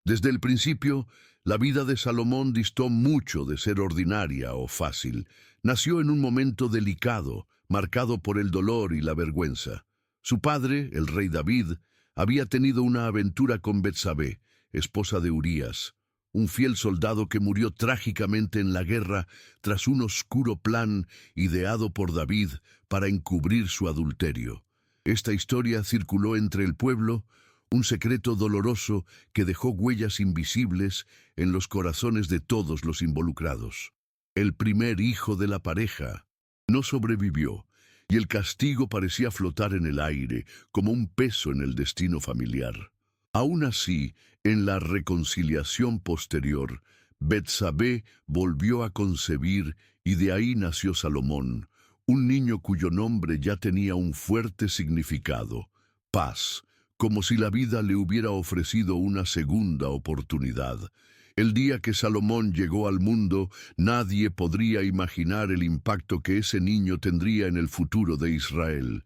Desde el principio, la vida de Salomón distó mucho de ser ordinaria o fácil. Nació en un momento delicado, marcado por el dolor y la vergüenza. Su padre, el rey David, había tenido una aventura con Betsabé, esposa de Urías, un fiel soldado que murió trágicamente en la guerra tras un oscuro plan ideado por David para encubrir su adulterio. Esta historia circuló entre el pueblo, un secreto doloroso que dejó huellas invisibles en los corazones de todos los involucrados. El primer hijo de la pareja no sobrevivió, y el castigo parecía flotar en el aire como un peso en el destino familiar. Aún así, en la reconciliación posterior, Betsabé volvió a concebir y de ahí nació Salomón, un niño cuyo nombre ya tenía un fuerte significado: paz, como si la vida le hubiera ofrecido una segunda oportunidad. El día que Salomón llegó al mundo, nadie podría imaginar el impacto que ese niño tendría en el futuro de Israel.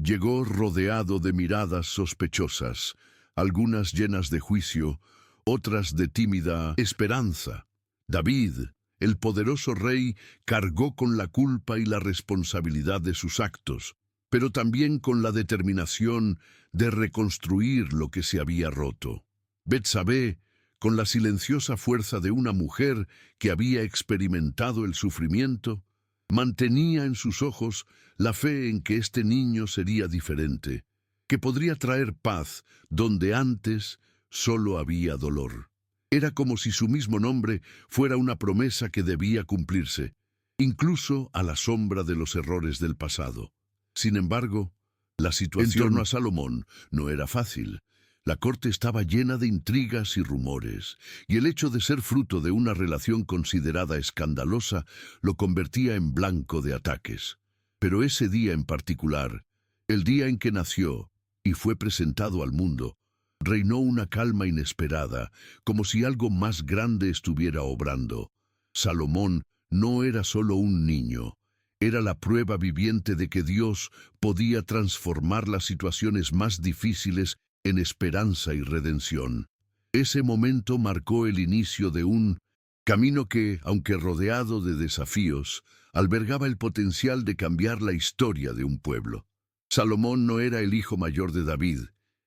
Llegó rodeado de miradas sospechosas, algunas llenas de juicio, otras de tímida esperanza. David, el poderoso rey, cargó con la culpa y la responsabilidad de sus actos, pero también con la determinación de reconstruir lo que se había roto. Betsabé, con la silenciosa fuerza de una mujer que había experimentado el sufrimiento, mantenía en sus ojos la fe en que este niño sería diferente, que podría traer paz donde antes solo había dolor. Era como si su mismo nombre fuera una promesa que debía cumplirse, incluso a la sombra de los errores del pasado. Sin embargo, la situación en torno a Salomón no era fácil. La corte estaba llena de intrigas y rumores, y el hecho de ser fruto de una relación considerada escandalosa lo convertía en blanco de ataques. Pero ese día en particular, el día en que nació y fue presentado al mundo, reinó una calma inesperada, como si algo más grande estuviera obrando. Salomón no era solo un niño, era la prueba viviente de que Dios podía transformar las situaciones más difíciles en esperanza y redención. Ese momento marcó el inicio de un camino que, aunque rodeado de desafíos, albergaba el potencial de cambiar la historia de un pueblo. Salomón no era el hijo mayor de David,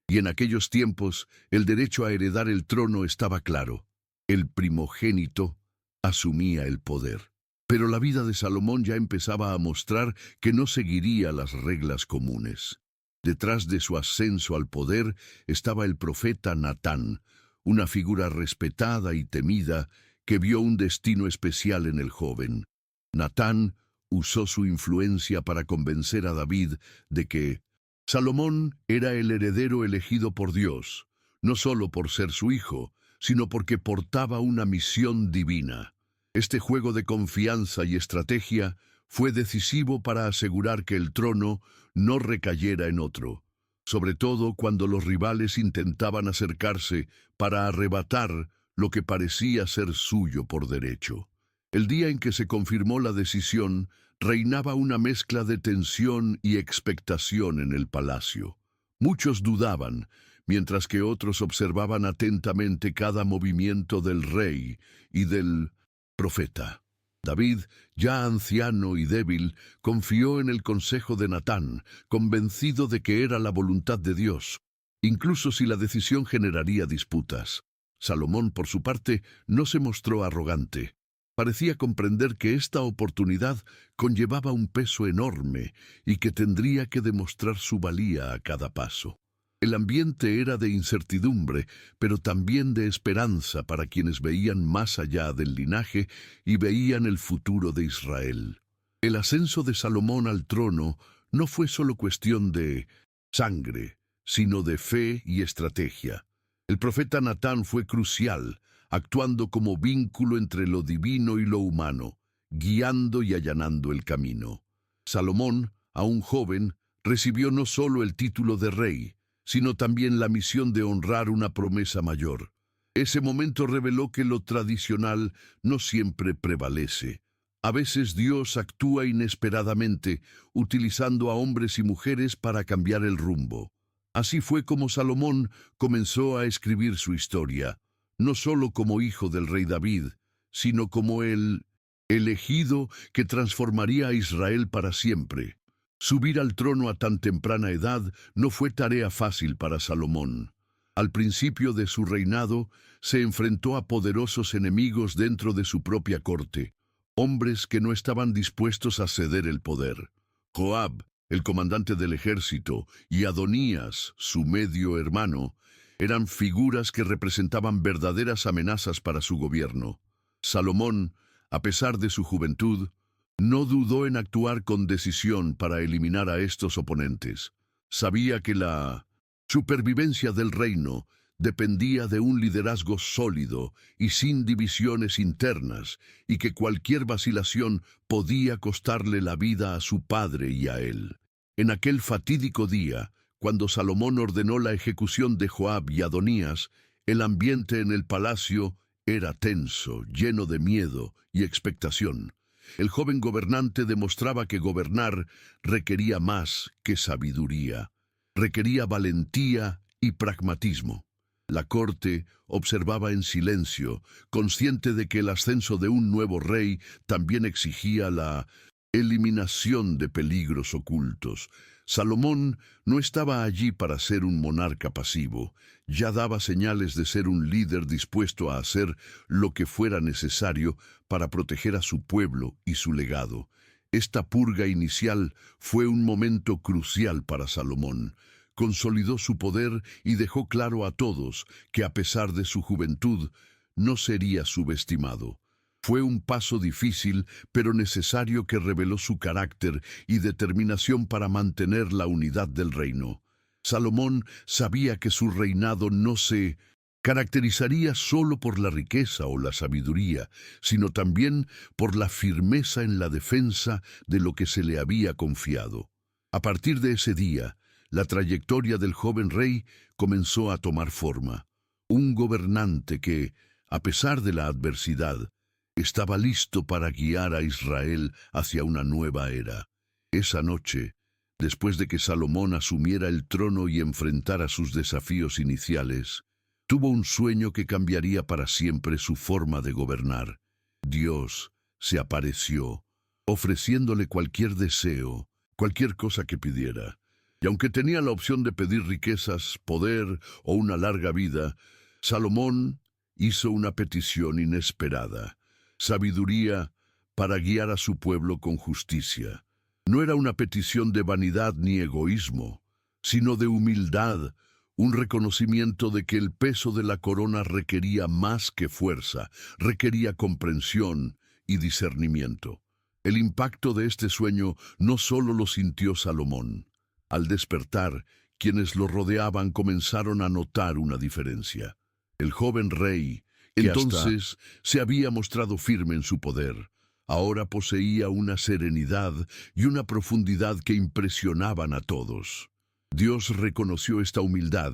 y en aquellos tiempos el derecho a heredar el trono estaba claro. El primogénito asumía el poder. Pero la vida de Salomón ya empezaba a mostrar que no seguiría las reglas comunes. Detrás de su ascenso al poder estaba el profeta Natán, una figura respetada y temida que vio un destino especial en el joven. Natán usó su influencia para convencer a David de que Salomón era el heredero elegido por Dios, no solo por ser su hijo, sino porque portaba una misión divina. Este juego de confianza y estrategia fue decisivo para asegurar que el trono no recayera en otro, sobre todo cuando los rivales intentaban acercarse para arrebatar lo que parecía ser suyo por derecho. El día en que se confirmó la decisión, reinaba una mezcla de tensión y expectación en el palacio. Muchos dudaban, mientras que otros observaban atentamente cada movimiento del rey y del profeta. David, ya anciano y débil, confió en el consejo de Natán, convencido de que era la voluntad de Dios, incluso si la decisión generaría disputas. Salomón, por su parte, no se mostró arrogante. Parecía comprender que esta oportunidad conllevaba un peso enorme y que tendría que demostrar su valía a cada paso. El ambiente era de incertidumbre, pero también de esperanza para quienes veían más allá del linaje y veían el futuro de Israel. El ascenso de Salomón al trono no fue solo cuestión de sangre, sino de fe y estrategia. El profeta Natán fue crucial, actuando como vínculo entre lo divino y lo humano, guiando y allanando el camino. Salomón, aún joven, recibió no solo el título de rey, sino también la misión de honrar una promesa mayor. Ese momento reveló que lo tradicional no siempre prevalece. A veces Dios actúa inesperadamente, utilizando a hombres y mujeres para cambiar el rumbo. Así fue como Salomón comenzó a escribir su historia, no solo como hijo del rey David, sino como el elegido que transformaría a Israel para siempre. Subir al trono a tan temprana edad no fue tarea fácil para Salomón. Al principio de su reinado, se enfrentó a poderosos enemigos dentro de su propia corte, hombres que no estaban dispuestos a ceder el poder. Joab, el comandante del ejército, y Adonías, su medio hermano, eran figuras que representaban verdaderas amenazas para su gobierno. Salomón, a pesar de su juventud, no dudó en actuar con decisión para eliminar a estos oponentes. Sabía que la supervivencia del reino dependía de un liderazgo sólido y sin divisiones internas, y que cualquier vacilación podía costarle la vida a su padre y a él. En aquel fatídico día, cuando Salomón ordenó la ejecución de Joab y Adonías, el ambiente en el palacio era tenso, lleno de miedo y expectación. El joven gobernante demostraba que gobernar requería más que sabiduría, requería valentía y pragmatismo. La corte observaba en silencio, consciente de que el ascenso de un nuevo rey también exigía la eliminación de peligros ocultos. Salomón no estaba allí para ser un monarca pasivo, ya daba señales de ser un líder dispuesto a hacer lo que fuera necesario para proteger a su pueblo y su legado. Esta purga inicial fue un momento crucial para Salomón. Consolidó su poder y dejó claro a todos que a pesar de su juventud, no sería subestimado. Fue un paso difícil, pero necesario, que reveló su carácter y determinación para mantener la unidad del reino. Salomón sabía que su reinado no se caracterizaría solo por la riqueza o la sabiduría, sino también por la firmeza en la defensa de lo que se le había confiado. A partir de ese día, la trayectoria del joven rey comenzó a tomar forma. Un gobernante que, a pesar de la adversidad, estaba listo para guiar a Israel hacia una nueva era. Esa noche, después de que Salomón asumiera el trono y enfrentara sus desafíos iniciales, tuvo un sueño que cambiaría para siempre su forma de gobernar. Dios se apareció, ofreciéndole cualquier deseo, cualquier cosa que pidiera. Y aunque tenía la opción de pedir riquezas, poder o una larga vida, Salomón hizo una petición inesperada: sabiduría para guiar a su pueblo con justicia. No era una petición de vanidad ni egoísmo, sino de humildad, un reconocimiento de que el peso de la corona requería más que fuerza, requería comprensión y discernimiento. El impacto de este sueño no solo lo sintió Salomón. Al despertar, quienes lo rodeaban comenzaron a notar una diferencia. El joven rey, que entonces se había mostrado firme en su poder, ahora poseía una serenidad y una profundidad que impresionaban a todos. Dios reconoció esta humildad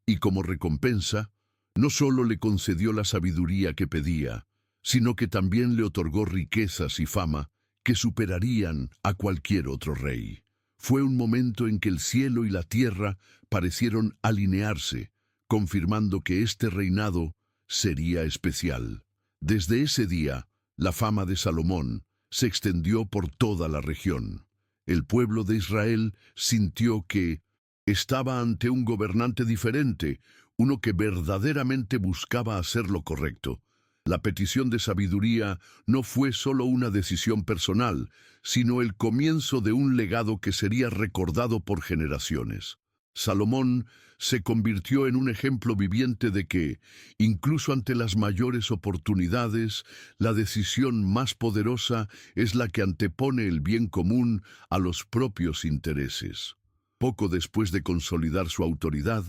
y, como recompensa, no solo le concedió la sabiduría que pedía, sino que también le otorgó riquezas y fama que superarían a cualquier otro rey. Fue un momento en que el cielo y la tierra parecieron alinearse, confirmando que este reinado sería especial. Desde ese día, la fama de Salomón se extendió por toda la región. El pueblo de Israel sintió que estaba ante un gobernante diferente, uno que verdaderamente buscaba hacer lo correcto. La petición de sabiduría no fue solo una decisión personal, sino el comienzo de un legado que sería recordado por generaciones. Salomón se convirtió en un ejemplo viviente de que, incluso ante las mayores oportunidades, la decisión más poderosa es la que antepone el bien común a los propios intereses. Poco después de consolidar su autoridad,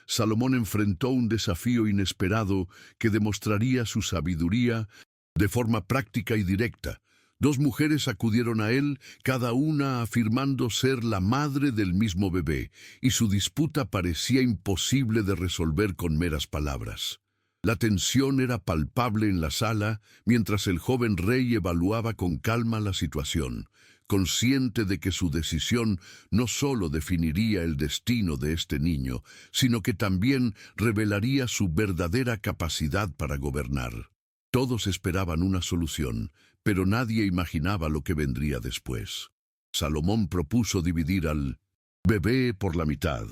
Salomón enfrentó un desafío inesperado que demostraría su sabiduría de forma práctica y directa. Dos mujeres acudieron a él, cada una afirmando ser la madre del mismo bebé, y su disputa parecía imposible de resolver con meras palabras. La tensión era palpable en la sala, mientras el joven rey evaluaba con calma la situación. consciente de que su decisión no solo definiría el destino de este niño, sino que también revelaría su verdadera capacidad para gobernar. Todos esperaban una solución, pero nadie imaginaba lo que vendría después. Salomón propuso dividir al bebé por la mitad,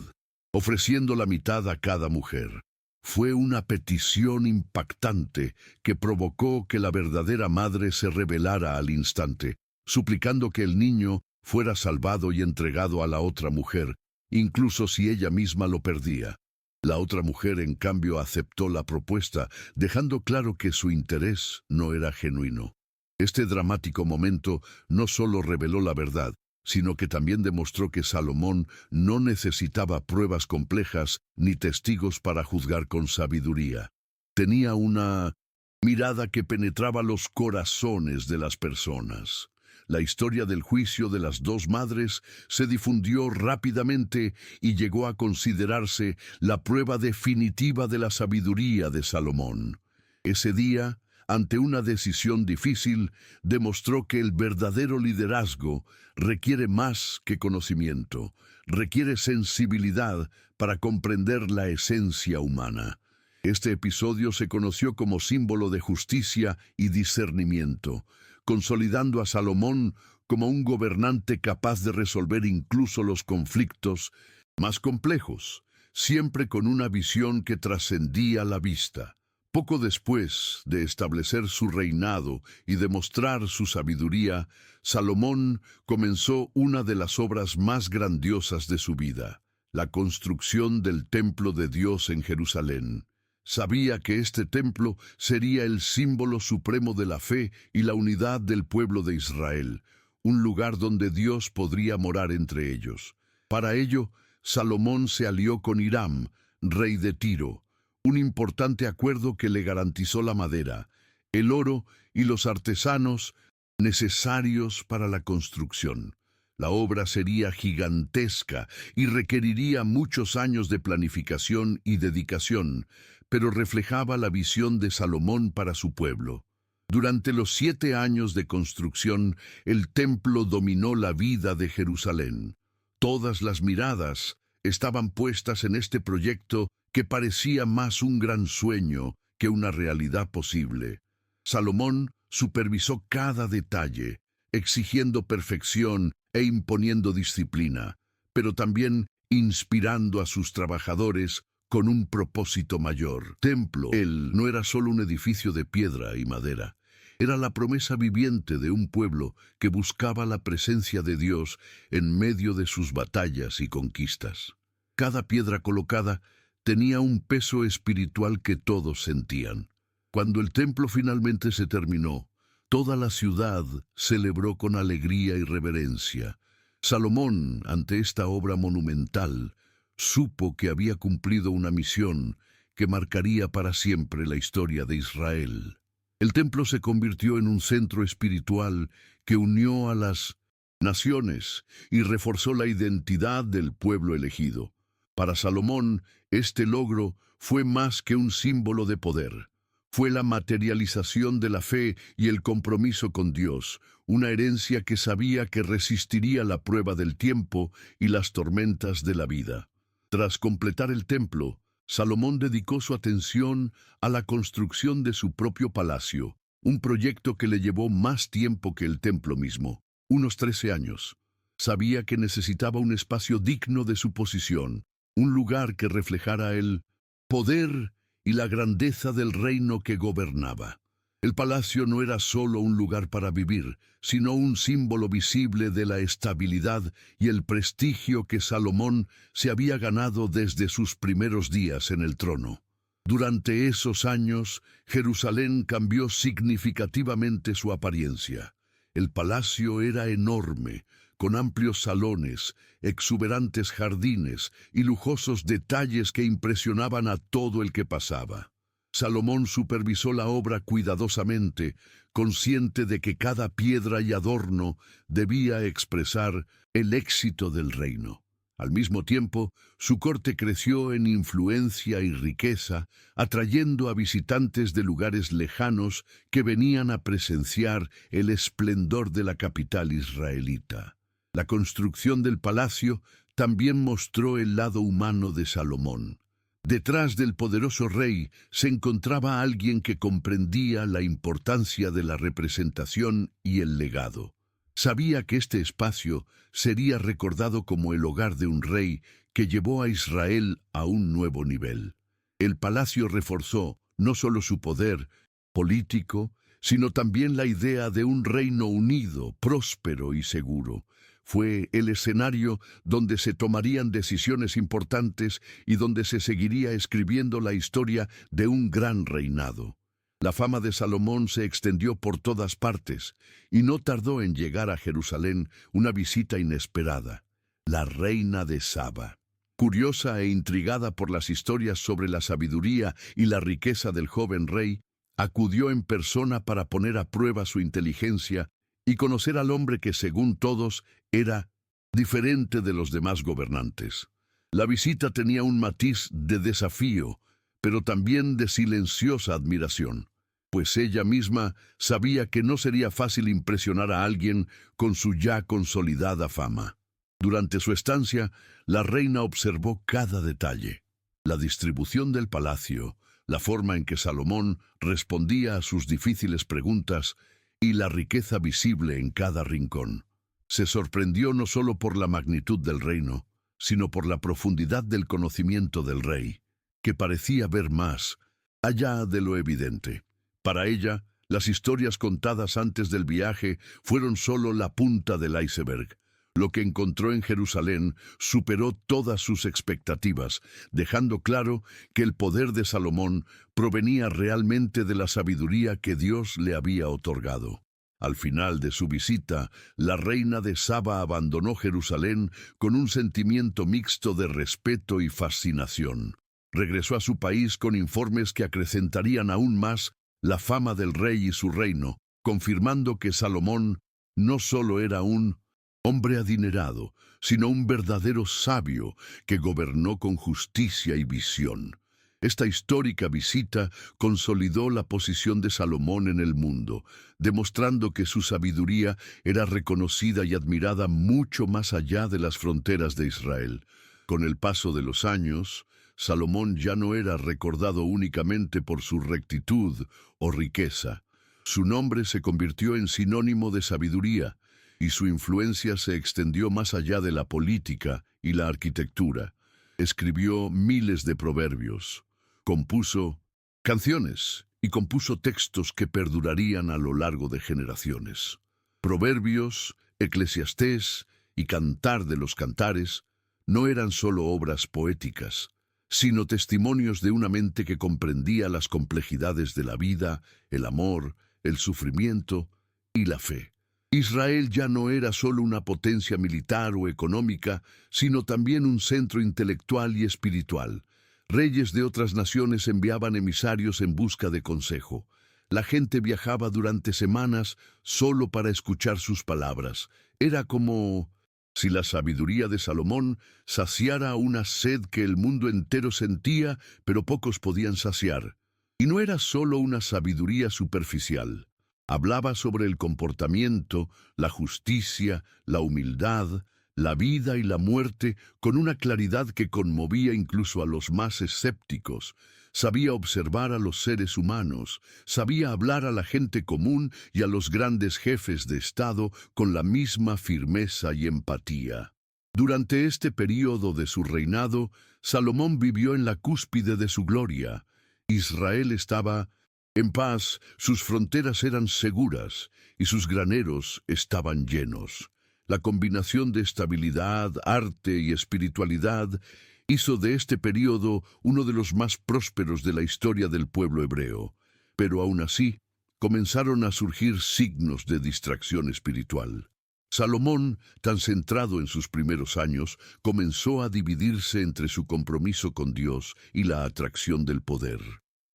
ofreciendo la mitad a cada mujer. Fue una petición impactante que provocó que la verdadera madre se rebelara al instante, suplicando que el niño fuera salvado y entregado a la otra mujer, incluso si ella misma lo perdía. La otra mujer, en cambio, aceptó la propuesta, dejando claro que su interés no era genuino. Este dramático momento no solo reveló la verdad, sino que también demostró que Salomón no necesitaba pruebas complejas ni testigos para juzgar con sabiduría. Tenía una mirada que penetraba los corazones de las personas. La historia del juicio de las dos madres se difundió rápidamente y llegó a considerarse la prueba definitiva de la sabiduría de Salomón. Ese día, ante una decisión difícil, demostró que el verdadero liderazgo requiere más que conocimiento, requiere sensibilidad para comprender la esencia humana. Este episodio se conoció como símbolo de justicia y discernimiento, consolidando a Salomón como un gobernante capaz de resolver incluso los conflictos más complejos, siempre con una visión que trascendía la vista. Poco después de establecer su reinado y demostrar su sabiduría, Salomón comenzó una de las obras más grandiosas de su vida, la construcción del templo de Dios en Jerusalén. Sabía que este templo sería el símbolo supremo de la fe y la unidad del pueblo de Israel, un lugar donde Dios podría morar entre ellos. Para ello, Salomón se alió con Hiram, rey de Tiro, un importante acuerdo que le garantizó la madera, el oro y los artesanos necesarios para la construcción. La obra sería gigantesca y requeriría muchos años de planificación y dedicación, pero reflejaba la visión de Salomón para su pueblo. Durante los 7 años de construcción, el templo dominó la vida de Jerusalén. Todas las miradas estaban puestas en este proyecto que parecía más un gran sueño que una realidad posible. Salomón supervisó cada detalle, exigiendo perfección e imponiendo disciplina, pero también inspirando a sus trabajadores con un propósito mayor. Templo, él no era solo un edificio de piedra y madera, era la promesa viviente de un pueblo que buscaba la presencia de Dios en medio de sus batallas y conquistas. Cada piedra colocada tenía un peso espiritual que todos sentían. Cuando el templo finalmente se terminó, toda la ciudad celebró con alegría y reverencia. Salomón, ante esta obra monumental, supo que había cumplido una misión que marcaría para siempre la historia de Israel. El templo se convirtió en un centro espiritual que unió a las naciones y reforzó la identidad del pueblo elegido. Para Salomón, este logro fue más que un símbolo de poder. Fue la materialización de la fe y el compromiso con Dios, una herencia que sabía que resistiría la prueba del tiempo y las tormentas de la vida. Tras completar el templo, Salomón dedicó su atención a la construcción de su propio palacio, un proyecto que le llevó más tiempo que el templo mismo, unos 13 años. Sabía que necesitaba un espacio digno de su posición, un lugar que reflejara el poder y la grandeza del reino que gobernaba. El palacio no era solo un lugar para vivir, sino un símbolo visible de la estabilidad y el prestigio que Salomón se había ganado desde sus primeros días en el trono. Durante esos años, Jerusalén cambió significativamente su apariencia. El palacio era enorme, con amplios salones, exuberantes jardines y lujosos detalles que impresionaban a todo el que pasaba. Salomón supervisó la obra cuidadosamente, consciente de que cada piedra y adorno debía expresar el éxito del reino. Al mismo tiempo, su corte creció en influencia y riqueza, atrayendo a visitantes de lugares lejanos que venían a presenciar el esplendor de la capital israelita. La construcción del palacio también mostró el lado humano de Salomón. Detrás del poderoso rey se encontraba alguien que comprendía la importancia de la representación y el legado. Sabía que este espacio sería recordado como el hogar de un rey que llevó a Israel a un nuevo nivel. El palacio reforzó no solo su poder político, sino también la idea de un reino unido, próspero y seguro. Fue el escenario donde se tomarían decisiones importantes y donde se seguiría escribiendo la historia de un gran reinado. La fama de Salomón se extendió por todas partes, y no tardó en llegar a Jerusalén una visita inesperada, la reina de Saba. Curiosa e intrigada por las historias sobre la sabiduría y la riqueza del joven rey, acudió en persona para poner a prueba su inteligencia y conocer al hombre que, según todos, era diferente de los demás gobernantes. La visita tenía un matiz de desafío, pero también de silenciosa admiración, pues ella misma sabía que no sería fácil impresionar a alguien con su ya consolidada fama. Durante su estancia, la reina observó cada detalle: la distribución del palacio, la forma en que Salomón respondía a sus difíciles preguntas y la riqueza visible en cada rincón. Se sorprendió no solo por la magnitud del reino, sino por la profundidad del conocimiento del rey, que parecía ver más allá de lo evidente. Para ella, las historias contadas antes del viaje fueron solo la punta del iceberg. Lo que encontró en Jerusalén superó todas sus expectativas, dejando claro que el poder de Salomón provenía realmente de la sabiduría que Dios le había otorgado. Al final de su visita, la reina de Saba abandonó Jerusalén con un sentimiento mixto de respeto y fascinación. Regresó a su país con informes que acrecentarían aún más la fama del rey y su reino, confirmando que Salomón no solo era un hombre adinerado, sino un verdadero sabio que gobernó con justicia y visión. Esta histórica visita consolidó la posición de Salomón en el mundo, demostrando que su sabiduría era reconocida y admirada mucho más allá de las fronteras de Israel. Con el paso de los años, Salomón ya no era recordado únicamente por su rectitud o riqueza. Su nombre se convirtió en sinónimo de sabiduría, y su influencia se extendió más allá de la política y la arquitectura. Escribió miles de proverbios, compuso canciones y compuso textos que perdurarían a lo largo de generaciones. Proverbios, Eclesiastés y Cantar de los Cantares no eran solo obras poéticas, sino testimonios de una mente que comprendía las complejidades de la vida, el amor, el sufrimiento y la fe. Israel ya no era solo una potencia militar o económica, sino también un centro intelectual y espiritual. Reyes de otras naciones enviaban emisarios en busca de consejo. La gente viajaba durante semanas solo para escuchar sus palabras. Era como si la sabiduría de Salomón saciara una sed que el mundo entero sentía, pero pocos podían saciar. Y no era solo una sabiduría superficial. Hablaba sobre el comportamiento, la justicia, la humildad, la vida y la muerte con una claridad que conmovía incluso a los más escépticos. Sabía observar a los seres humanos, sabía hablar a la gente común y a los grandes jefes de Estado con la misma firmeza y empatía. Durante este período de su reinado, Salomón vivió en la cúspide de su gloria. Israel estaba en paz, sus fronteras eran seguras y sus graneros estaban llenos. La combinación de estabilidad, arte y espiritualidad hizo de este período uno de los más prósperos de la historia del pueblo hebreo. Pero aún así, comenzaron a surgir signos de distracción espiritual. Salomón, tan centrado en sus primeros años, comenzó a dividirse entre su compromiso con Dios y la atracción del poder.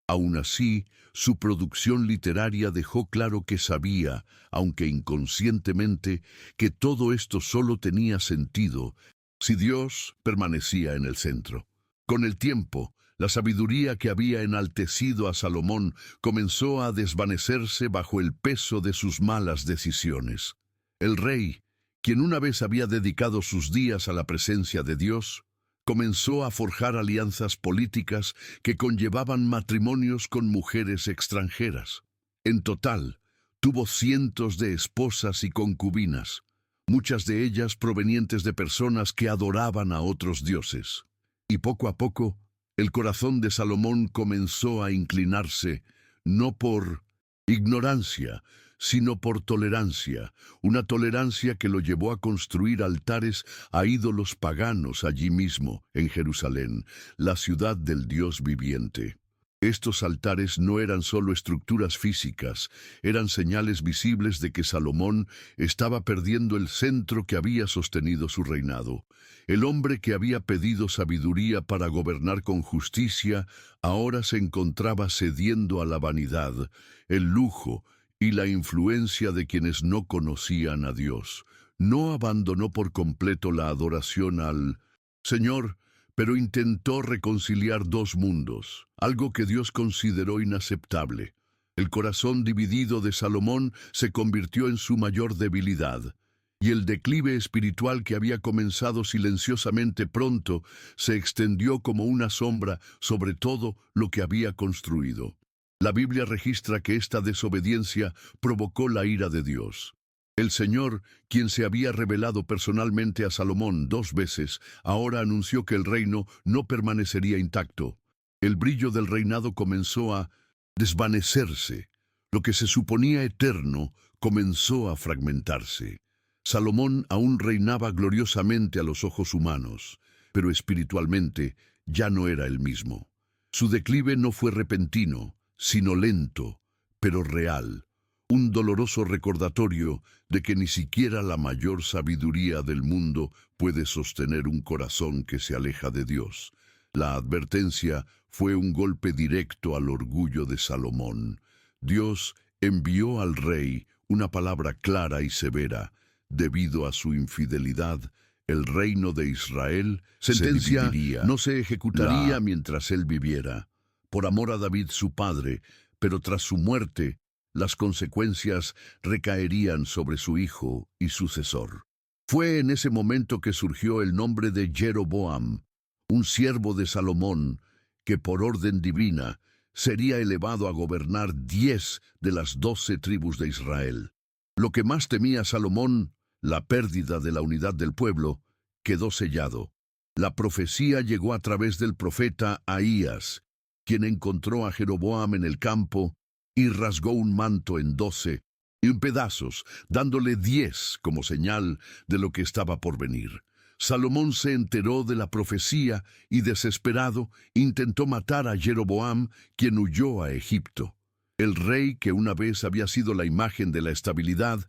Aún así, su producción literaria dejó claro que sabía, aunque inconscientemente, que todo esto solo tenía sentido si Dios permanecía en el centro. Con el tiempo, la sabiduría que había enaltecido a Salomón comenzó a desvanecerse bajo el peso de sus malas decisiones. El rey, quien una vez había dedicado sus días a la presencia de Dios, comenzó a forjar alianzas políticas que conllevaban matrimonios con mujeres extranjeras. En total, tuvo cientos de esposas y concubinas, muchas de ellas provenientes de personas que adoraban a otros dioses. Y poco a poco, el corazón de Salomón comenzó a inclinarse, no por ignorancia, sino por tolerancia, una tolerancia que lo llevó a construir altares a ídolos paganos allí mismo, en Jerusalén, la ciudad del Dios viviente. Estos altares no eran solo estructuras físicas, eran señales visibles de que Salomón estaba perdiendo el centro que había sostenido su reinado. El hombre que había pedido sabiduría para gobernar con justicia, ahora se encontraba cediendo a la vanidad, el lujo y la influencia de quienes no conocían a Dios. No abandonó por completo la adoración al Señor, pero intentó reconciliar dos mundos, algo que Dios consideró inaceptable. El corazón dividido de Salomón se convirtió en su mayor debilidad, y el declive espiritual que había comenzado silenciosamente pronto se extendió como una sombra sobre todo lo que había construido. La Biblia registra que esta desobediencia provocó la ira de Dios. El Señor, quien se había revelado personalmente a Salomón 2 veces, ahora anunció que el reino no permanecería intacto. El brillo del reinado comenzó a desvanecerse. Lo que se suponía eterno comenzó a fragmentarse. Salomón aún reinaba gloriosamente a los ojos humanos, pero espiritualmente ya no era el mismo. Su declive no fue repentino, sino lento, pero real. Un doloroso recordatorio de que ni siquiera la mayor sabiduría del mundo puede sostener un corazón que se aleja de Dios. La advertencia fue un golpe directo al orgullo de Salomón. Dios envió al rey una palabra clara y severa. Debido a su infidelidad, el reino de Israel sentencia no se ejecutaría mientras él viviera, por amor a David su padre, pero tras su muerte, las consecuencias recaerían sobre su hijo y sucesor. Fue en ese momento que surgió el nombre de Jeroboam, un siervo de Salomón, que por orden divina sería elevado a gobernar 10 de las 12 tribus de Israel. Lo que más temía Salomón, la pérdida de la unidad del pueblo, quedó sellado. La profecía llegó a través del profeta Ahías, quien encontró a Jeroboam en el campo y rasgó un manto en 12 y en pedazos, dándole 10 como señal de lo que estaba por venir. Salomón se enteró de la profecía y, desesperado, intentó matar a Jeroboam, quien huyó a Egipto. El rey, que una vez había sido la imagen de la estabilidad,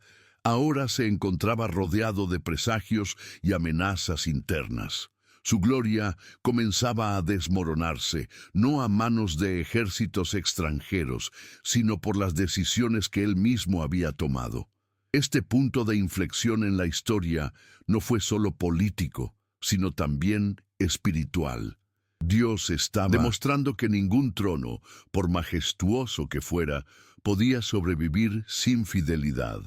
ahora se encontraba rodeado de presagios y amenazas internas. Su gloria comenzaba a desmoronarse, no a manos de ejércitos extranjeros, sino por las decisiones que él mismo había tomado. Este punto de inflexión en la historia no fue solo político, sino también espiritual. Dios estaba demostrando que ningún trono, por majestuoso que fuera, podía sobrevivir sin fidelidad.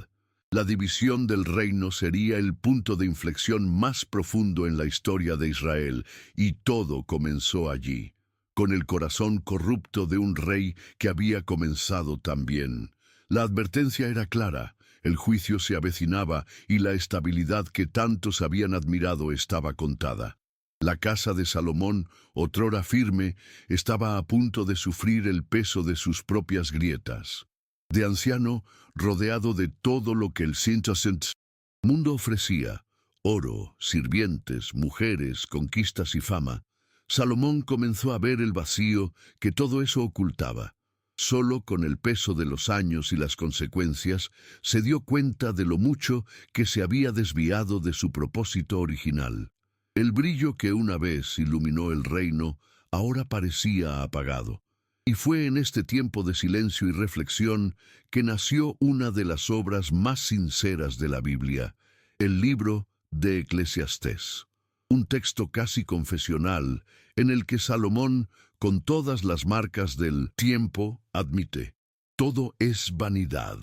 La división del reino sería el punto de inflexión más profundo en la historia de Israel, y todo comenzó allí, con el corazón corrupto de un rey que había comenzado también. La advertencia era clara, el juicio se avecinaba y la estabilidad que tantos habían admirado estaba contada. La casa de Salomón, otrora firme, estaba a punto de sufrir el peso de sus propias grietas. De anciano, rodeado de todo lo que el mundo ofrecía, oro, sirvientes, mujeres, conquistas y fama, Salomón comenzó a ver el vacío que todo eso ocultaba. Solo con el peso de los años y las consecuencias, se dio cuenta de lo mucho que se había desviado de su propósito original. El brillo que una vez iluminó el reino, ahora parecía apagado. Y fue en este tiempo de silencio y reflexión que nació una de las obras más sinceras de la Biblia, el libro de Eclesiastés. un texto casi confesional en el que Salomón, con todas las marcas del tiempo, admite: todo es vanidad.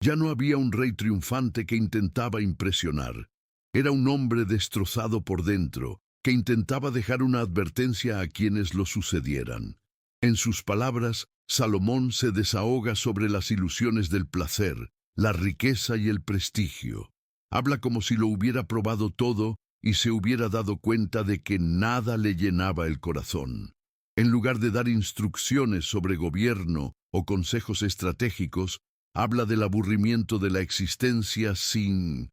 Ya no había un rey triunfante que intentaba impresionar. Era un hombre destrozado por dentro, que intentaba dejar una advertencia a quienes lo sucedieran. En sus palabras, Salomón se desahoga sobre las ilusiones del placer, la riqueza y el prestigio. Habla como si lo hubiera probado todo y se hubiera dado cuenta de que nada le llenaba el corazón. En lugar de dar instrucciones sobre gobierno o consejos estratégicos, habla del aburrimiento de la existencia sin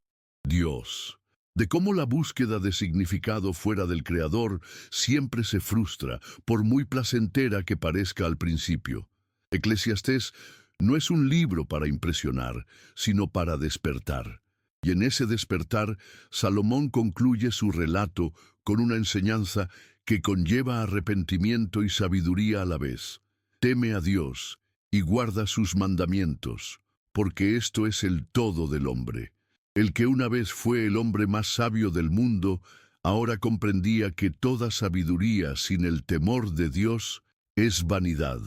Dios, de cómo la búsqueda de significado fuera del Creador siempre se frustra, por muy placentera que parezca al principio. Eclesiastés no es un libro para impresionar, sino para despertar. Y en ese despertar, Salomón concluye su relato con una enseñanza que conlleva arrepentimiento y sabiduría a la vez. Teme a Dios y guarda sus mandamientos, porque esto es el todo del hombre. El que una vez fue el hombre más sabio del mundo, ahora comprendía que toda sabiduría sin el temor de Dios es vanidad,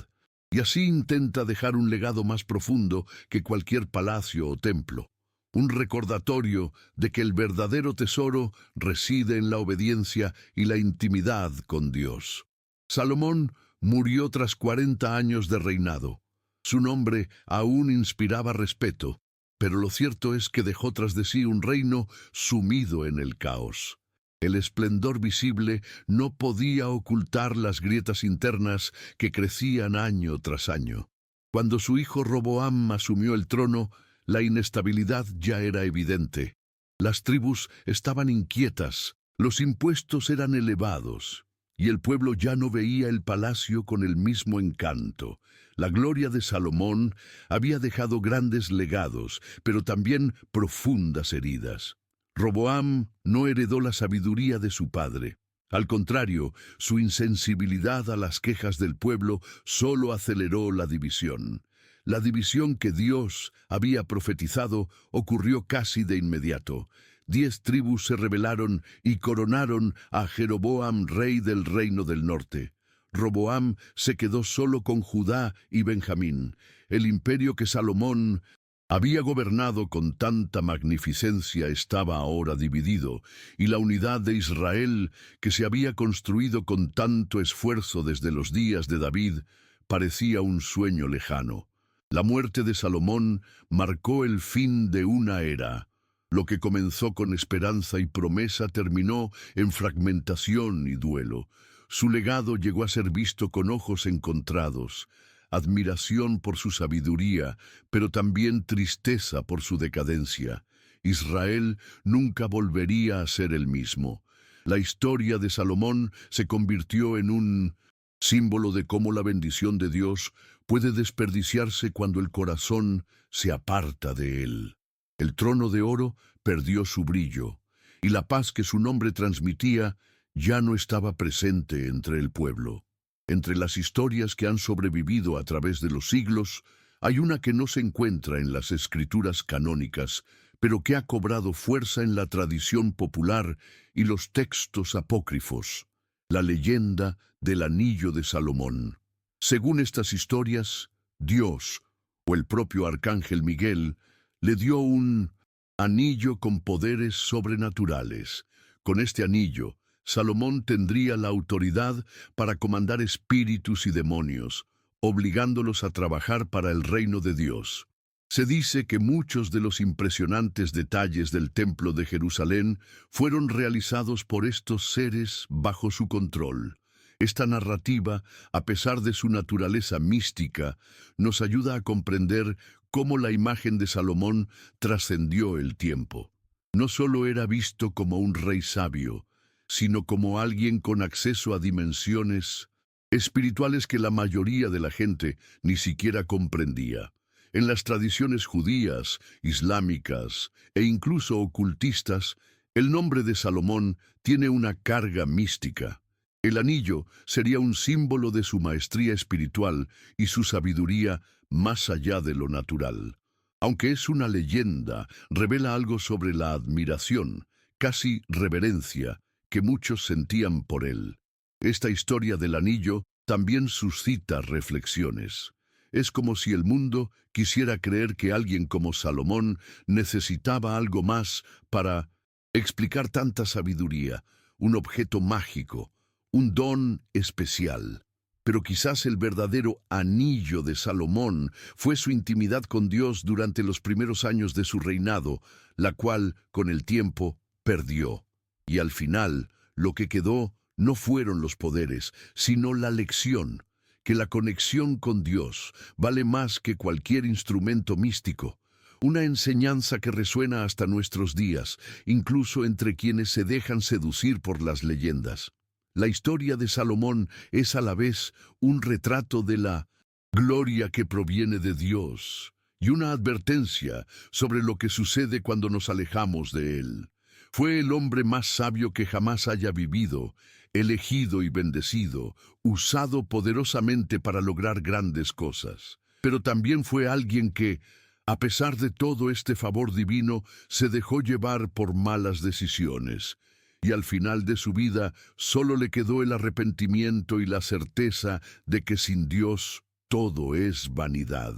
y así intenta dejar un legado más profundo que cualquier palacio o templo. Un recordatorio de que el verdadero tesoro reside en la obediencia y la intimidad con Dios. Salomón murió tras 40 años de reinado. Su nombre aún inspiraba respeto, pero lo cierto es que dejó tras de sí un reino sumido en el caos. El esplendor visible no podía ocultar las grietas internas que crecían año tras año. Cuando su hijo Roboam asumió el trono, la inestabilidad ya era evidente. Las tribus estaban inquietas, los impuestos eran elevados, y el pueblo ya no veía el palacio con el mismo encanto. La gloria de Salomón había dejado grandes legados, pero también profundas heridas. Roboam no heredó la sabiduría de su padre. Al contrario, su insensibilidad a las quejas del pueblo solo aceleró la división. La división que Dios había profetizado ocurrió casi de inmediato. 10 tribus se rebelaron y coronaron a Jeroboam rey del reino del norte. Roboam se quedó solo con Judá y Benjamín. El imperio que Salomón había gobernado con tanta magnificencia estaba ahora dividido, y la unidad de Israel, que se había construido con tanto esfuerzo desde los días de David, parecía un sueño lejano. La muerte de Salomón marcó el fin de una era. Lo que comenzó con esperanza y promesa terminó en fragmentación y duelo. Su legado llegó a ser visto con ojos encontrados, admiración por su sabiduría, pero también tristeza por su decadencia. Israel nunca volvería a ser el mismo. La historia de Salomón se convirtió en un símbolo de cómo la bendición de Dios puede desperdiciarse cuando el corazón se aparta de él. El trono de oro perdió su brillo, y la paz que su nombre transmitía ya no estaba presente entre el pueblo. Entre las historias que han sobrevivido a través de los siglos, hay una que no se encuentra en las escrituras canónicas, pero que ha cobrado fuerza en la tradición popular y los textos apócrifos: la leyenda del Anillo de Salomón. Según estas historias, Dios, o el propio arcángel Miguel, le dio un anillo con poderes sobrenaturales. Con este anillo, Salomón tendría la autoridad para comandar espíritus y demonios, obligándolos a trabajar para el reino de Dios. Se dice que muchos de los impresionantes detalles del Templo de Jerusalén fueron realizados por estos seres bajo su control. Esta narrativa, a pesar de su naturaleza mística, nos ayuda a comprender cómo la imagen de Salomón trascendió el tiempo. No solo era visto como un rey sabio, sino como alguien con acceso a dimensiones espirituales que la mayoría de la gente ni siquiera comprendía. En las tradiciones judías, islámicas e incluso ocultistas, el nombre de Salomón tiene una carga mística. El anillo sería un símbolo de su maestría espiritual y su sabiduría más allá de lo natural. Aunque es una leyenda, revela algo sobre la admiración, casi reverencia, que muchos sentían por él. Esta historia del anillo también suscita reflexiones. Es como si el mundo quisiera creer que alguien como Salomón necesitaba algo más para explicar tanta sabiduría, un objeto mágico, un don especial. Pero quizás el verdadero anillo de Salomón fue su intimidad con Dios durante los primeros años de su reinado, la cual, con el tiempo, perdió. Y al final, lo que quedó no fueron los poderes, sino la lección, que la conexión con Dios vale más que cualquier instrumento místico. Una enseñanza que resuena hasta nuestros días, incluso entre quienes se dejan seducir por las leyendas. La historia de Salomón es a la vez un retrato de la gloria que proviene de Dios y una advertencia sobre lo que sucede cuando nos alejamos de Él. Fue el hombre más sabio que jamás haya vivido, elegido y bendecido, usado poderosamente para lograr grandes cosas. Pero también fue alguien que, a pesar de todo este favor divino, se dejó llevar por malas decisiones. Y al final de su vida solo le quedó el arrepentimiento y la certeza de que sin Dios todo es vanidad.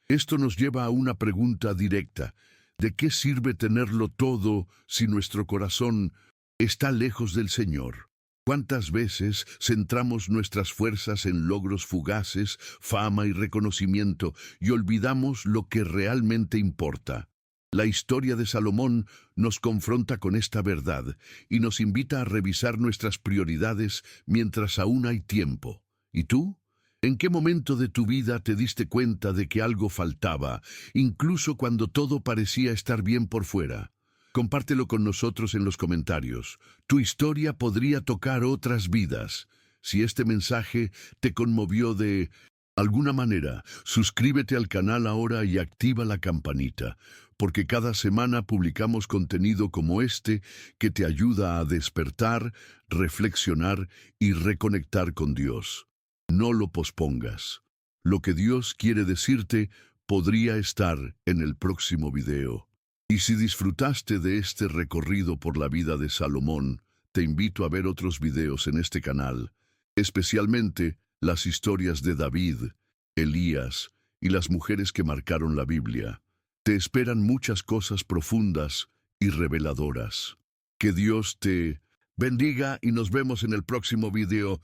Esto nos lleva a una pregunta directa. ¿De qué sirve tenerlo todo si nuestro corazón está lejos del Señor? ¿Cuántas veces centramos nuestras fuerzas en logros fugaces, fama y reconocimiento y olvidamos lo que realmente importa? La historia de Salomón nos confronta con esta verdad y nos invita a revisar nuestras prioridades mientras aún hay tiempo. ¿Y tú? ¿En qué momento de tu vida te diste cuenta de que algo faltaba, incluso cuando todo parecía estar bien por fuera? Compártelo con nosotros en los comentarios. Tu historia podría tocar otras vidas. Si este mensaje te conmovió de alguna manera, suscríbete al canal ahora y activa la campanita, porque cada semana publicamos contenido como este que te ayuda a despertar, reflexionar y reconectar con Dios. No lo pospongas. Lo que Dios quiere decirte podría estar en el próximo video. Y si disfrutaste de este recorrido por la vida de Salomón, te invito a ver otros videos en este canal, especialmente las historias de David, Elías y las mujeres que marcaron la Biblia. Te esperan muchas cosas profundas y reveladoras. Que Dios te bendiga y nos vemos en el próximo video.